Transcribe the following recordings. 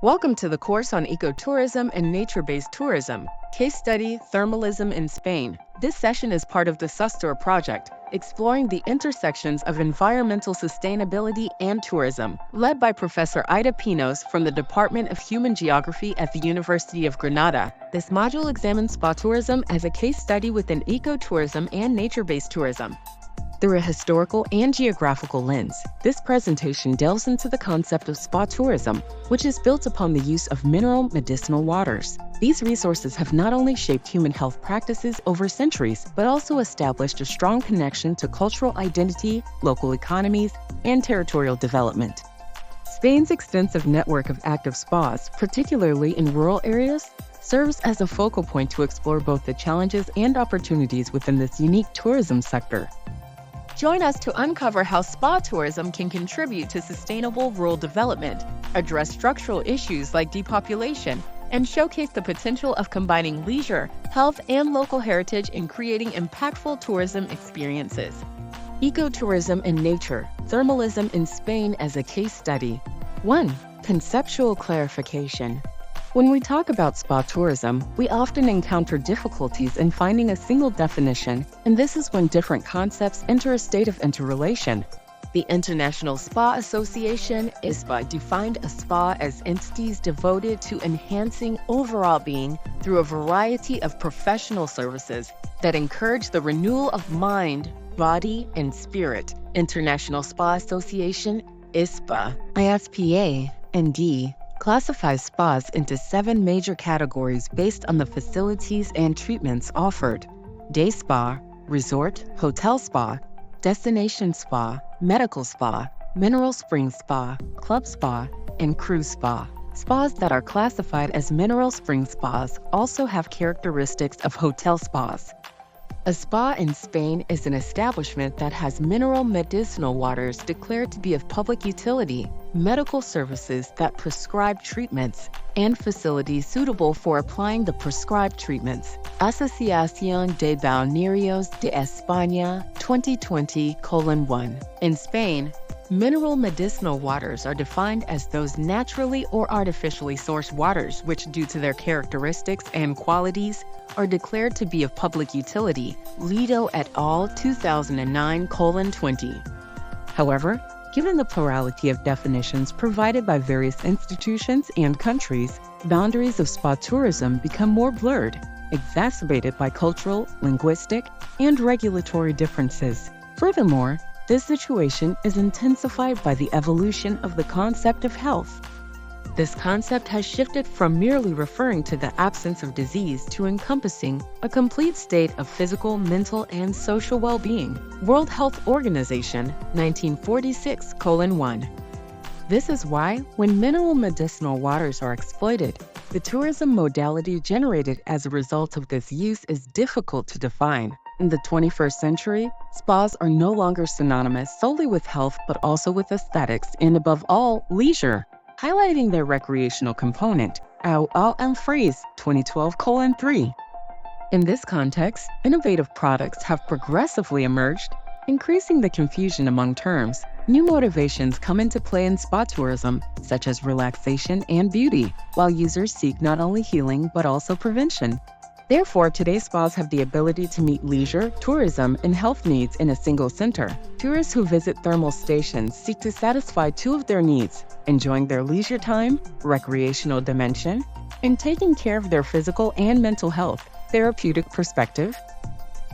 Welcome to the course on ecotourism and nature-based tourism, case study Thermalism in Spain. This session is part of the SUSTOR project, exploring the intersections of environmental sustainability and tourism, led by Professor Ida Pinos from the Department of Human Geography at the University of Granada. This module examines spa tourism as a case study within ecotourism and nature-based tourism. Through a historical and geographical lens, this presentation delves into the concept of spa tourism, which is built upon the use of mineral medicinal waters. These resources have not only shaped human health practices over centuries, but also established a strong connection to cultural identity, local economies, and territorial development. Spain's extensive network of active spas, particularly in rural areas, serves as a focal point to explore both the challenges and opportunities within this unique tourism sector. Join us to uncover how spa tourism can contribute to sustainable rural development, address structural issues like depopulation, and showcase the potential of combining leisure, health, and local heritage in creating impactful tourism experiences. Ecotourism and nature, thermalism in Spain as a case study. 1. Conceptual clarification. When we talk about spa tourism, we often encounter difficulties in finding a single definition, and this is when different concepts enter a state of interrelation. The International Spa Association, ISPA, defined a spa as entities devoted to enhancing overall being through a variety of professional services that encourage the renewal of mind, body, and spirit. International Spa Association, ISPA, ISPA, and D classifies spas into 7 major categories based on the facilities and treatments offered: day spa, resort, hotel spa, destination spa, medical spa, mineral spring spa, club spa, and cruise spa. Spas that are classified as mineral spring spas also have characteristics of hotel spas. A spa in Spain is an establishment that has mineral medicinal waters declared to be of public utility, medical services that prescribe treatments, and facilities suitable for applying the prescribed treatments. Asociación de Balnearios de España 2020:1. In Spain, mineral medicinal waters are defined as those naturally or artificially sourced waters which, due to their characteristics and qualities, are declared to be of public utility. Lido et al. 2009:20. However, given the plurality of definitions provided by various institutions and countries, boundaries of spa tourism become more blurred, exacerbated by cultural, linguistic, and regulatory differences. Furthermore, this situation is intensified by the evolution of the concept of health. This concept has shifted from merely referring to the absence of disease to encompassing a complete state of physical, mental, and social well-being. World Health Organization 1946:1. This is why, when mineral medicinal waters are exploited, the tourism modality generated as a result of this use is difficult to define. In the 21st century, spas are no longer synonymous solely with health but also with aesthetics and, above all, leisure, highlighting their recreational component. Au and Freeze 2012:3. In this context, innovative products have progressively emerged, increasing the confusion among terms. New motivations come into play in spa tourism, such as relaxation and beauty, while users seek not only healing but also prevention. Therefore, today's spas have the ability to meet leisure, tourism, and health needs in a single center. Tourists who visit thermal stations seek to satisfy 2 of their needs: enjoying their leisure time, recreational dimension, and taking care of their physical and mental health, therapeutic perspective.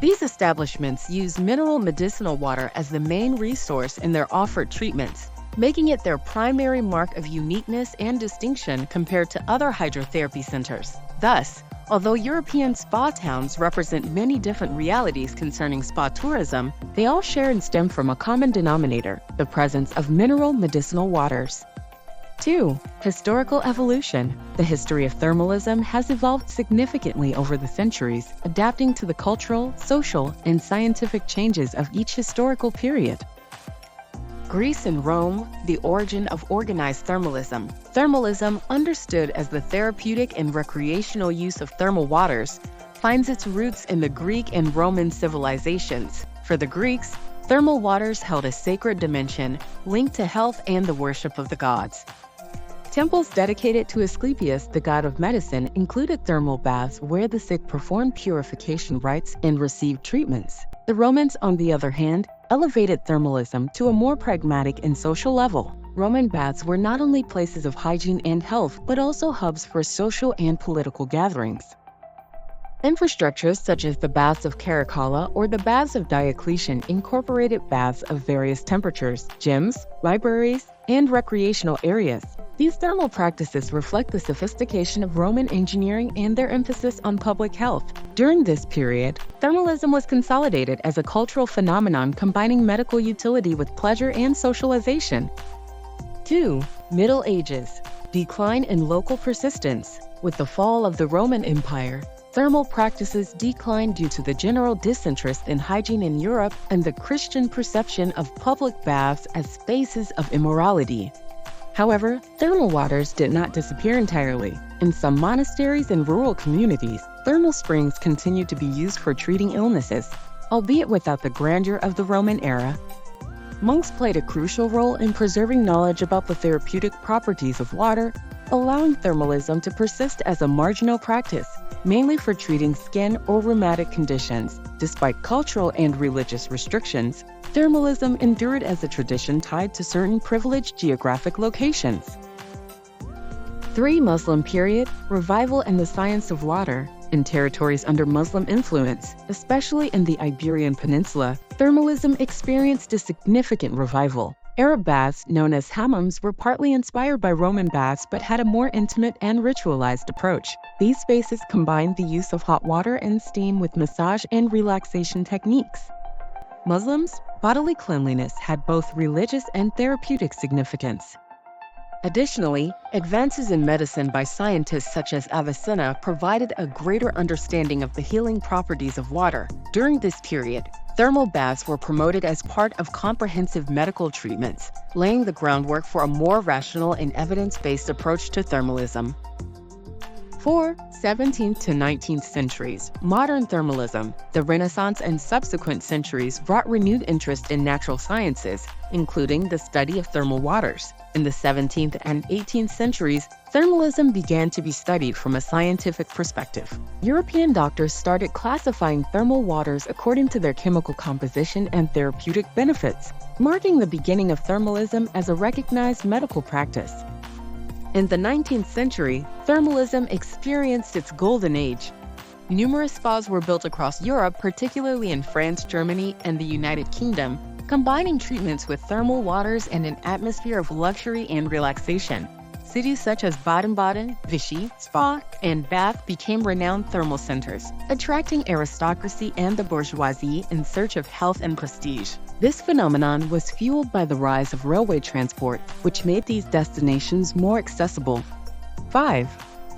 These establishments use mineral medicinal water as the main resource in their offered treatments, making it their primary mark of uniqueness and distinction compared to other hydrotherapy centers. Thus, although European spa towns represent many different realities concerning spa tourism, they all share and stem from a common denominator: the presence of mineral medicinal waters. 2. Historical evolution. The history of thermalism has evolved significantly over the centuries, adapting to the cultural, social, and scientific changes of each historical period. Greece and Rome, the origin of organized thermalism. Thermalism, understood as the therapeutic and recreational use of thermal waters, finds its roots in the Greek and Roman civilizations. For the Greeks, thermal waters held a sacred dimension linked to health and the worship of the gods. Temples dedicated to Asclepius, the god of medicine, included thermal baths where the sick performed purification rites and received treatments. The Romans, on the other hand, elevated thermalism to a more pragmatic and social level. Roman baths were not only places of hygiene and health, but also hubs for social and political gatherings. Infrastructures such as the Baths of Caracalla or the Baths of Diocletian incorporated baths of various temperatures, gyms, libraries, and recreational areas. These thermal practices reflect the sophistication of Roman engineering and their emphasis on public health. During this period, thermalism was consolidated as a cultural phenomenon combining medical utility with pleasure and socialization. 2. Middle Ages. Decline in local persistence. With the fall of the Roman Empire, thermal practices declined due to the general disinterest in hygiene in Europe and the Christian perception of public baths as spaces of immorality. However, thermal waters did not disappear entirely. In some monasteries and rural communities, thermal springs continued to be used for treating illnesses, albeit without the grandeur of the Roman era. Monks played a crucial role in preserving knowledge about the therapeutic properties of water, allowing thermalism to persist as a marginal practice, mainly for treating skin or rheumatic conditions. Despite cultural and religious restrictions, thermalism endured as a tradition tied to certain privileged geographic locations. 3. Muslim period, revival in the science of water. In territories under Muslim influence, especially in the Iberian Peninsula, thermalism experienced a significant revival. Arab baths, known as hammams, were partly inspired by Roman baths but had a more intimate and ritualized approach. These spaces combined the use of hot water and steam with massage and relaxation techniques. Muslims, bodily cleanliness had both religious and therapeutic significance. Additionally, advances in medicine by scientists such as Avicenna provided a greater understanding of the healing properties of water. During this period, thermal baths were promoted as part of comprehensive medical treatments, laying the groundwork for a more rational and evidence-based approach to thermalism. 4. 17th to 19th centuries. Modern thermalism. The Renaissance and subsequent centuries brought renewed interest in natural sciences, including the study of thermal waters. In the 17th and 18th centuries, thermalism began to be studied from a scientific perspective. European doctors started classifying thermal waters according to their chemical composition and therapeutic benefits, marking the beginning of thermalism as a recognized medical practice. In the 19th century, thermalism experienced its golden age. Numerous spas were built across Europe, particularly in France, Germany, and the United Kingdom, combining treatments with thermal waters and an atmosphere of luxury and relaxation. Cities such as Baden-Baden, Vichy, Spa, and Bath became renowned thermal centers, attracting aristocracy and the bourgeoisie in search of health and prestige. This phenomenon was fueled by the rise of railway transport, which made these destinations more accessible. 5.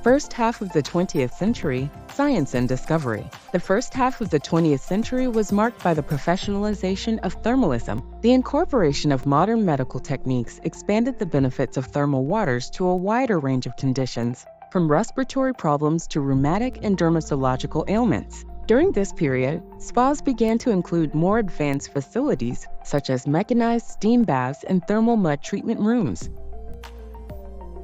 First half of the 20th century, science and discovery. The first half of the 20th century was marked by the professionalization of thermalism. The incorporation of modern medical techniques expanded the benefits of thermal waters to a wider range of conditions, from respiratory problems to rheumatic and dermatological ailments. During this period, spas began to include more advanced facilities, such as mechanized steam baths and thermal mud treatment rooms.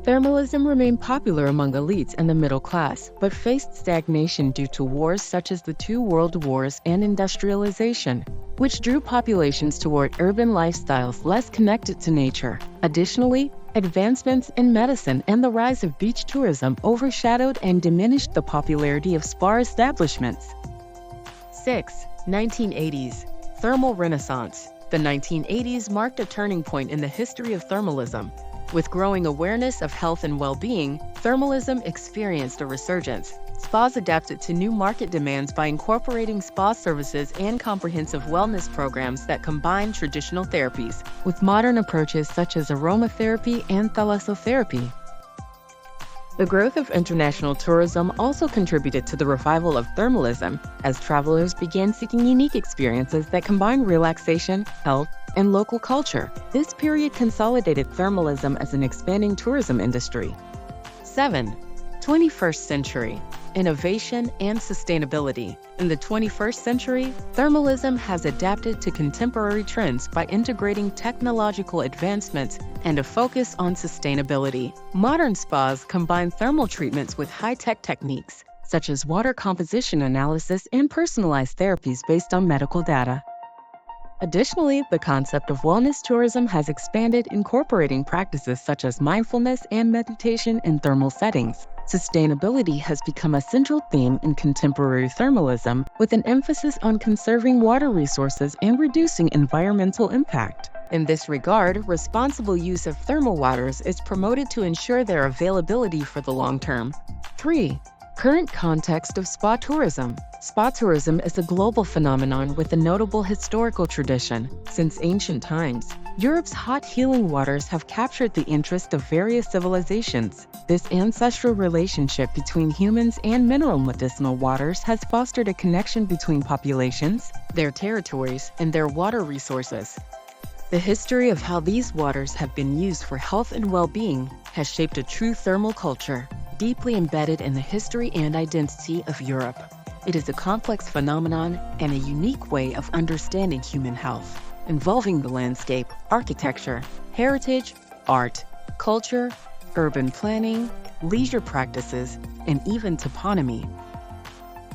Thermalism remained popular among elites and the middle class, but faced stagnation due to wars such as the two world wars and industrialization, which drew populations toward urban lifestyles less connected to nature. Additionally, advancements in medicine and the rise of beach tourism overshadowed and diminished the popularity of spa establishments. 6. 1980s. Thermal Renaissance. The 1980s marked a turning point in the history of thermalism. With growing awareness of health and well-being, thermalism experienced a resurgence. Spas adapted to new market demands by incorporating spa services and comprehensive wellness programs that combine traditional therapies with modern approaches such as aromatherapy and thalassotherapy. The growth of international tourism also contributed to the revival of thermalism, as travelers began seeking unique experiences that combine relaxation, health, and local culture. This period consolidated thermalism as an expanding tourism industry. 7. 21st century. innovation, and sustainability. In the 21st century, thermalism has adapted to contemporary trends by integrating technological advancements and a focus on sustainability. Modern spas combine thermal treatments with high-tech techniques, such as water composition analysis and personalized therapies based on medical data. Additionally, the concept of wellness tourism has expanded, incorporating practices such as mindfulness and meditation in thermal settings. Sustainability has become a central theme in contemporary thermalism, with an emphasis on conserving water resources and reducing environmental impact. In this regard, responsible use of thermal waters is promoted to ensure their availability for the long term. 3. Current context of spa tourism. Spa tourism is a global phenomenon with a notable historical tradition. Since ancient times, Europe's hot healing waters have captured the interest of various civilizations. This ancestral relationship between humans and mineral-medicinal waters has fostered a connection between populations, their territories, and their water resources. The history of how these waters have been used for health and well-being has shaped a true thermal culture, deeply embedded in the history and identity of Europe. It is a complex phenomenon and a unique way of understanding human health, involving the landscape, architecture, heritage, art, culture, urban planning, leisure practices, and even toponymy.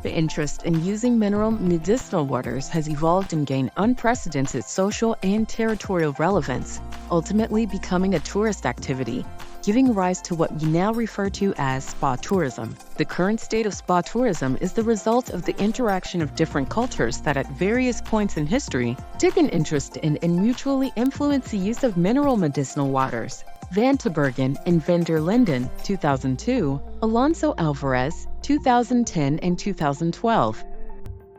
The interest in using mineral-medicinal waters has evolved and gained unprecedented social and territorial relevance, ultimately becoming a tourist activity, giving rise to what we now refer to as spa tourism. The current state of spa tourism is the result of the interaction of different cultures that at various points in history took an interest in and mutually influenced the use of mineral-medicinal waters. Van Bergen and van der Linden, 2002, Alonso Alvarez, 2010 and 2012.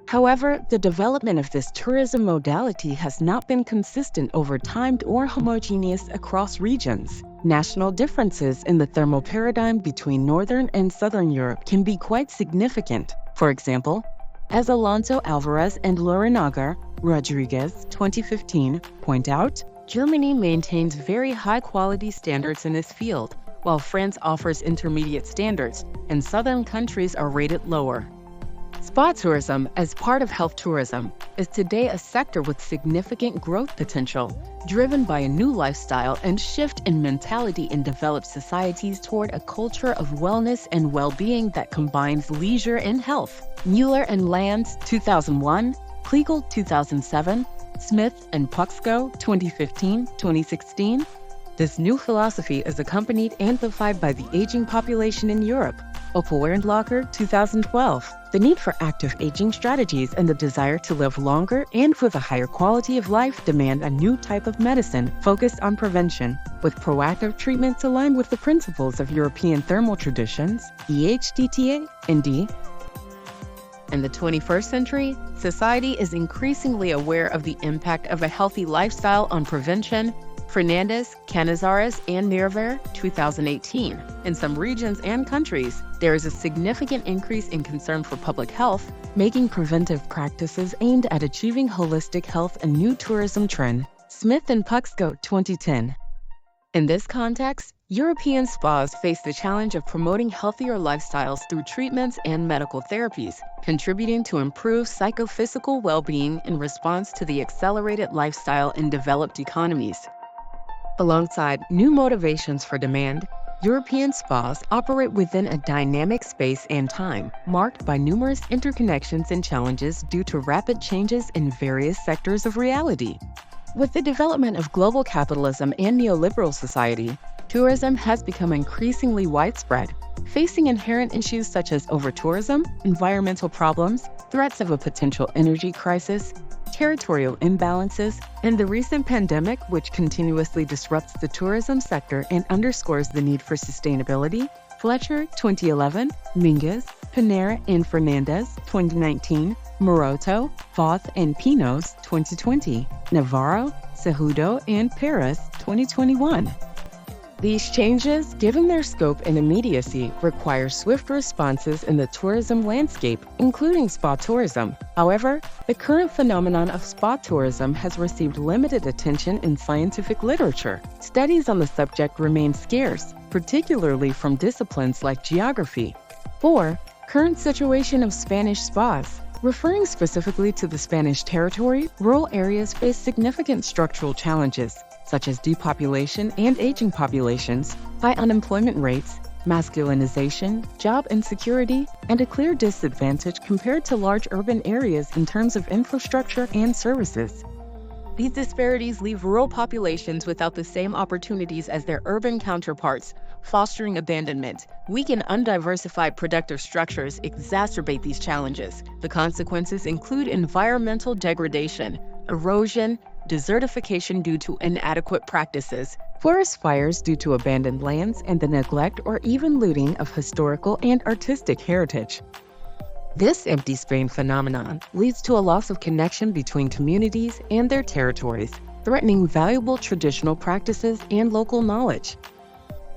However, the development of this tourism modality has not been consistent over time or homogeneous across regions. National differences in the thermal paradigm between Northern and Southern Europe can be quite significant. For example, as Alonso Alvarez and Lorinaga Rodriguez, 2015, point out, Germany maintains very high-quality standards in this field, while France offers intermediate standards, and southern countries are rated lower. Spa tourism, as part of health tourism, is today a sector with significant growth potential, driven by a new lifestyle and shift in mentality in developed societies toward a culture of wellness and well-being that combines leisure and health. Mueller and Lands, 2001, Kliegel, 2007, Smith and Puxco, 2015-2016. This new philosophy is accompanied and amplified by the aging population in Europe. Opelwerndlacher, 2012. The need for active aging strategies and the desire to live longer and with a higher quality of life demand a new type of medicine focused on prevention, with proactive treatments aligned with the principles of European thermal traditions, EHDTA, ND. In the 21st century, society is increasingly aware of the impact of a healthy lifestyle on prevention. Fernandez, Canizares, and Nirver, 2018. In some regions and countries, there is a significant increase in concern for public health, making preventive practices aimed at achieving holistic health a new tourism trend. Smith and Puxco, 2010. In this context, European spas face the challenge of promoting healthier lifestyles through treatments and medical therapies, contributing to improved psychophysical well-being in response to the accelerated lifestyle in developed economies. Alongside new motivations for demand, European spas operate within a dynamic space and time, marked by numerous interconnections and challenges due to rapid changes in various sectors of reality. With the development of global capitalism and neoliberal society, tourism has become increasingly widespread, facing inherent issues such as over-tourism, environmental problems, threats of a potential energy crisis, territorial imbalances, and the recent pandemic, which continuously disrupts the tourism sector and underscores the need for sustainability. Fletcher, 2011, Minguez, Panera and Fernandez, 2019, Moroto, Voth and Pinos, 2020, Navarro, Cejudo and Paris, 2021. These changes, given their scope and immediacy, require swift responses in the tourism landscape, including spa tourism. However, the current phenomenon of spa tourism has received limited attention in scientific literature. Studies on the subject remain scarce, particularly from disciplines like geography. 4. Current situation of Spanish spas. Referring specifically to the Spanish territory, rural areas face significant structural challenges, such as depopulation and aging populations, high unemployment rates, masculinization, job insecurity, and a clear disadvantage compared to large urban areas in terms of infrastructure and services. These disparities leave rural populations without the same opportunities as their urban counterparts, fostering abandonment. Weak and undiversified productive structures exacerbate these challenges. The consequences include environmental degradation, erosion, desertification due to inadequate practices, forest fires due to abandoned lands, and the neglect or even looting of historical and artistic heritage. This empty Spain phenomenon leads to a loss of connection between communities and their territories, threatening valuable traditional practices and local knowledge.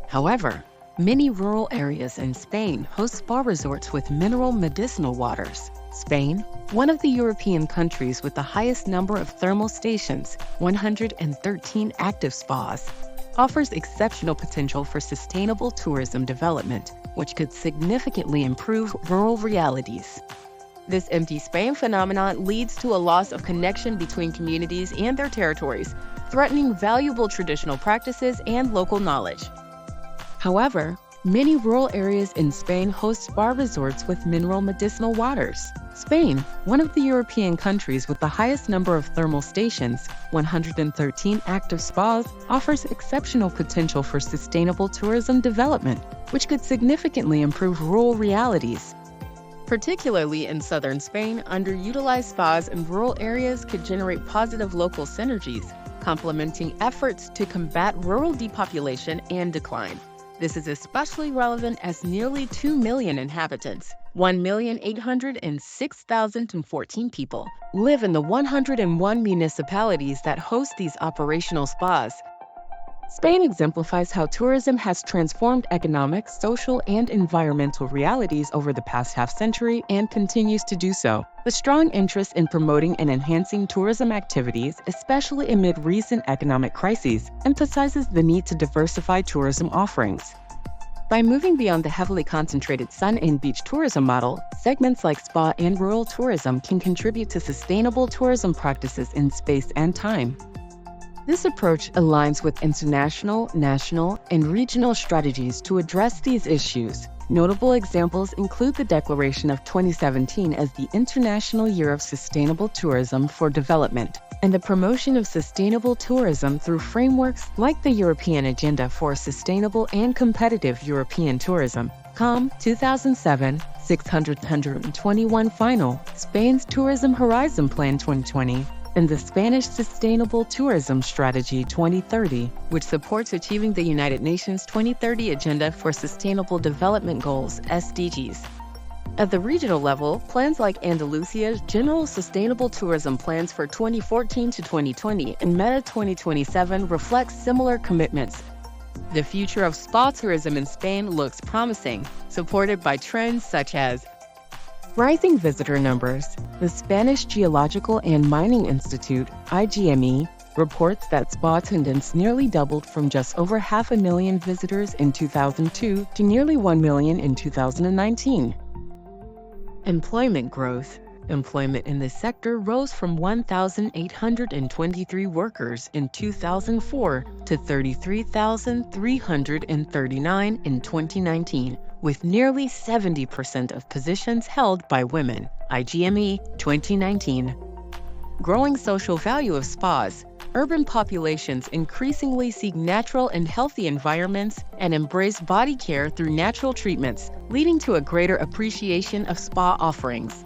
However, many rural areas in Spain host spa resorts with mineral-medicinal waters. Spain, one of the European countries with the highest number of thermal stations, 113 active spas, offers exceptional potential for sustainable tourism development, which could significantly improve rural realities. This empty Spain phenomenon leads to a loss of connection between communities and their territories, threatening valuable traditional practices and local knowledge. However, many rural areas in Spain host spa resorts with mineral-medicinal waters. Spain, one of the European countries with the highest number of thermal stations, 113 active spas, offers exceptional potential for sustainable tourism development, which could significantly improve rural realities. Particularly in southern Spain, underutilized spas in rural areas could generate positive local synergies, complementing efforts to combat rural depopulation and decline. This is especially relevant as nearly 2 million inhabitants, 1,806,014 people, live in the 101 municipalities that host these operational spas. Spain exemplifies how tourism has transformed economic, social, and environmental realities over the past half-century and continues to do so. The strong interest in promoting and enhancing tourism activities, especially amid recent economic crises, emphasizes the need to diversify tourism offerings. By moving beyond the heavily concentrated sun and beach tourism model, segments like spa and rural tourism can contribute to sustainable tourism practices in space and time. This approach aligns with international, national, and regional strategies to address these issues. Notable examples include the declaration of 2017 as the International Year of Sustainable Tourism for Development, and the promotion of sustainable tourism through frameworks like the European Agenda for Sustainable and Competitive European Tourism, COM 2007, 621 Final, Spain's Tourism Horizon Plan 2020, and the Spanish Sustainable Tourism Strategy 2030, which supports achieving the United Nations 2030 Agenda for Sustainable Development Goals, SDGs. At the regional level, plans like Andalusia's General Sustainable Tourism Plans for 2014 to 2020 and Meta 2027 reflect similar commitments. The future of spa tourism in Spain looks promising, supported by trends such as rising visitor numbers. The Spanish Geological and Mining Institute, IGME, reports that spa attendance nearly doubled from just over 500,000 visitors in 2002 to nearly 1 million in 2019. Employment growth. Employment in this sector rose from 1,823 workers in 2004 to 33,339 in 2019, with nearly 70% of positions held by women, IGME 2019. Growing social value of spas. Urban populations increasingly seek natural and healthy environments and embrace body care through natural treatments, leading to a greater appreciation of spa offerings.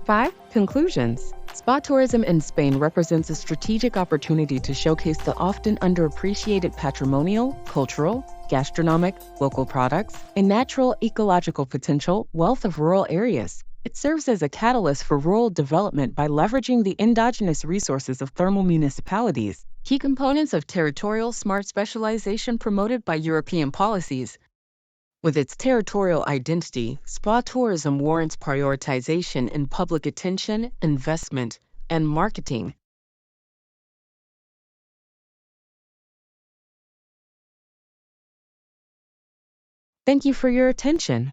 5. Conclusions. Spa tourism in Spain represents a strategic opportunity to showcase the often underappreciated patrimonial, cultural, gastronomic, local products, and natural ecological potential wealth of rural areas. It serves as a catalyst for rural development by leveraging the endogenous resources of thermal municipalities, key components of territorial smart specialization promoted by European policies. With its territorial identity, spa tourism warrants prioritization in public attention, investment, and marketing. Thank you for your attention.